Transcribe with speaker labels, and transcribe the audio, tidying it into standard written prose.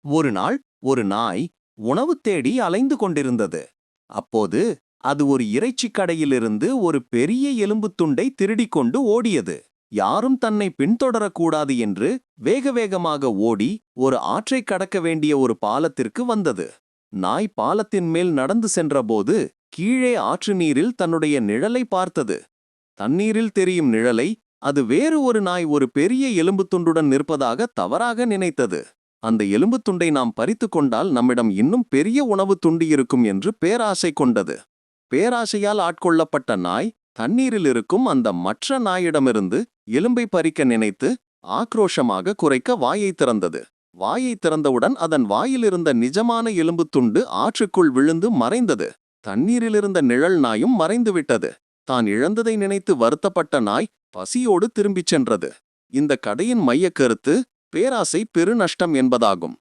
Speaker 1: ஒரு நாள் ஒரு நாய் உணவு தேடி அலைந்து கொண்டிருந்தது. அப்போது அது ஒரு இறைச்சிக் கடையிலிருந்து ஒரு பெரிய எலும்புத் துண்டை திருடிக் கொண்டு ஓடியது. யாரும் தன்னை பின்தொடரக்கூடாது என்று வேக வேகமாக ஓடி ஒரு ஆற்றைக் கடக்க வேண்டிய ஒரு பாலத்திற்கு வந்தது. நாய் பாலத்தின் மேல் நடந்து சென்றபோது கீழே ஆற்று நீரில் தன்னுடைய நிழலை பார்த்தது. தண்ணீரில் தெரியும் நிழலை அது வேறு ஒரு நாய் ஒரு பெரிய எலும்புத் துண்டுடன் நிற்பதாக தவறாக நினைத்தது. அந்த எலும்புத் துண்டை நாம் பறித்து கொண்டால் நம்மிடம் இன்னும் பெரிய உணவுத் துண்டு இருக்கும் என்று பேராசை கொண்டது. பேராசையால் ஆட்கொள்ளப்பட்ட நாய் தண்ணீரில் இருக்கும் அந்த மற்ற நாயிடமிருந்து எலும்பை பறிக்க நினைத்து ஆக்ரோஷமாக குரைக்க வாயை திறந்தது. வாயை திறந்தவுடன் அதன் வாயிலிருந்த நிஜமான எலும்புத் துண்டு ஆற்றுக்குள் விழுந்து மறைந்தது. தண்ணீரிலிருந்த நிழல் நாயும் மறைந்துவிட்டது. தான் இழந்ததை நினைத்து வருத்தப்பட்ட நாய் பசியோடு திரும்பிச் சென்றது. இந்த கதையின் மையக் கருத்து பேராசை பெருநஷ்டம் என்பதாகும்.